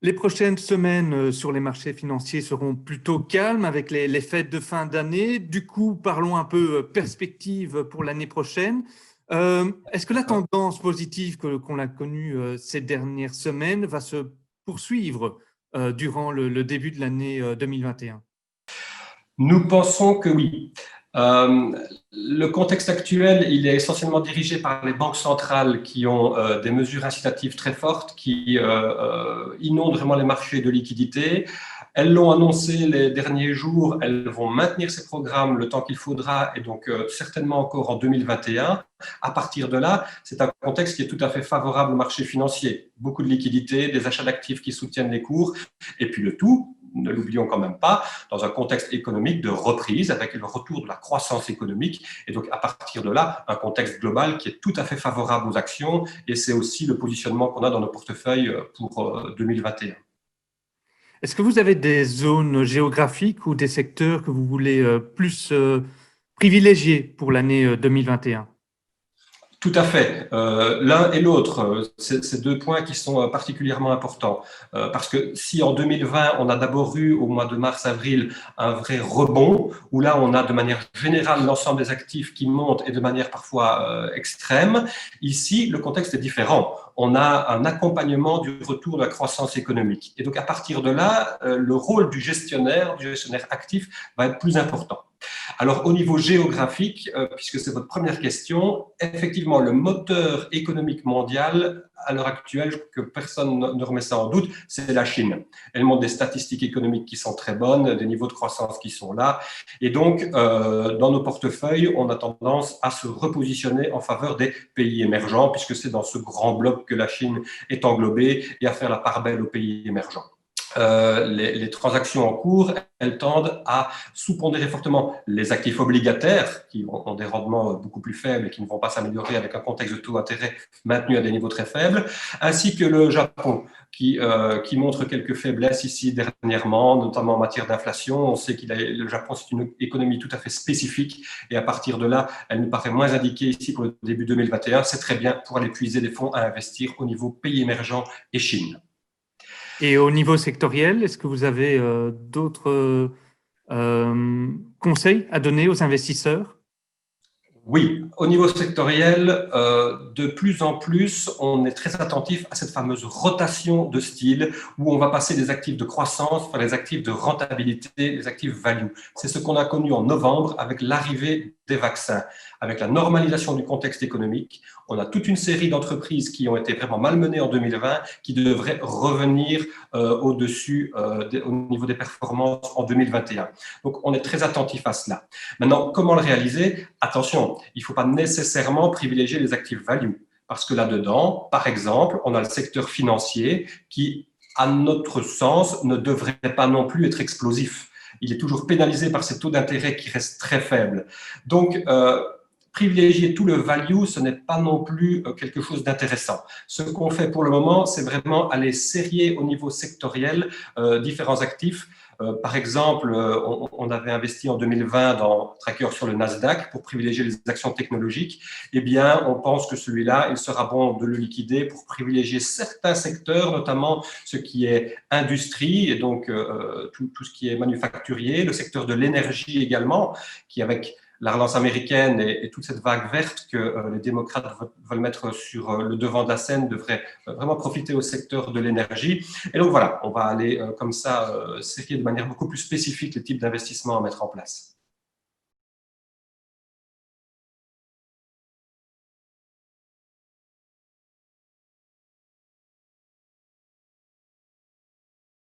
Les prochaines semaines sur les marchés financiers seront plutôt calmes avec les fêtes de fin d'année. Du coup, parlons un peu perspective pour l'année prochaine. Est-ce que la tendance positive qu'on a connue ces dernières semaines va se poursuivre durant le début de l'année 2021? Nous pensons que oui. Euh, le contexte actuel, il est essentiellement dirigé par les banques centrales qui ont des mesures incitatives très fortes, qui inondent vraiment les marchés de liquidités. Elles l'ont annoncé les derniers jours, elles vont maintenir ces programmes le temps qu'il faudra et donc certainement encore en 2021. À partir de là, c'est un contexte qui est tout à fait favorable au marché financier. Beaucoup de liquidités, des achats d'actifs qui soutiennent les cours et puis le tout, ne l'oublions quand même pas, dans un contexte économique de reprise avec le retour de la croissance économique. Et donc, à partir de là, un contexte global qui est tout à fait favorable aux actions. Et c'est aussi le positionnement qu'on a dans nos portefeuilles pour 2021. Est-ce que vous avez des zones géographiques ou des secteurs que vous voulez plus privilégier pour l'année 2021? Tout à fait. L'un et l'autre, c'est deux points qui sont particulièrement importants. Parce que si en 2020, on a d'abord eu au mois de mars-avril un vrai rebond, où là, on a de manière générale l'ensemble des actifs qui montent et de manière parfois extrême, ici, le contexte est différent. On a un accompagnement du retour de la croissance économique. Et donc, à partir de là, le rôle du gestionnaire actif, va être plus important. Alors, au niveau géographique, puisque c'est votre première question, effectivement, le moteur économique mondial, à l'heure actuelle, que personne ne remet ça en doute, c'est la Chine. Elle montre des statistiques économiques qui sont très bonnes, des niveaux de croissance qui sont là. Et donc, dans nos portefeuilles, on a tendance à se repositionner en faveur des pays émergents, puisque c'est dans ce grand bloc que la Chine est englobée, et à faire la part belle aux pays émergents. Les transactions en cours, elles tendent à sous-pondérer fortement les actifs obligataires qui ont des rendements beaucoup plus faibles et qui ne vont pas s'améliorer avec un contexte de taux d'intérêt maintenu à des niveaux très faibles, ainsi que le Japon qui montre quelques faiblesses ici dernièrement, notamment en matière d'inflation. On sait que le Japon, c'est une économie tout à fait spécifique et à partir de là, elle nous paraît moins indiquée ici pour le début 2021. C'est très bien pour aller puiser des fonds à investir au niveau pays émergents et Chine. Et au niveau sectoriel, est-ce que vous avez d'autres conseils à donner aux investisseurs? Oui, au niveau sectoriel, de plus en plus, on est très attentif à cette fameuse rotation de style où on va passer des actifs de croissance vers les actifs de rentabilité, les actifs value. C'est ce qu'on a connu en novembre avec l'arrivée des vaccins. Avec la normalisation du contexte économique, on a toute une série d'entreprises qui ont été vraiment malmenées en 2020 qui devraient revenir au-dessus au niveau des performances en 2021. Donc, on est très attentif à cela. Maintenant, comment le réaliser? Attention, il ne faut pas nécessairement privilégier les actifs value parce que là-dedans, par exemple, on a le secteur financier qui, à notre sens, ne devrait pas non plus être explosif. Il est toujours pénalisé par ces taux d'intérêt qui restent très faibles. Donc, privilégier tout le value, ce n'est pas non plus quelque chose d'intéressant. Ce qu'on fait pour le moment, c'est vraiment aller serrer au niveau sectoriel différents actifs. Par exemple, on avait investi en 2020 dans Tracker sur le Nasdaq pour privilégier les actions technologiques. Eh bien, on pense que celui-là, il sera bon de le liquider pour privilégier certains secteurs, notamment ce qui est industrie et donc tout ce qui est manufacturier, le secteur de l'énergie également, qui avec la relance américaine et toute cette vague verte que les démocrates veulent mettre sur le devant de la scène devrait vraiment profiter au secteur de l'énergie. Et donc voilà, on va aller comme ça sélectionner de manière beaucoup plus spécifique les types d'investissements à mettre en place.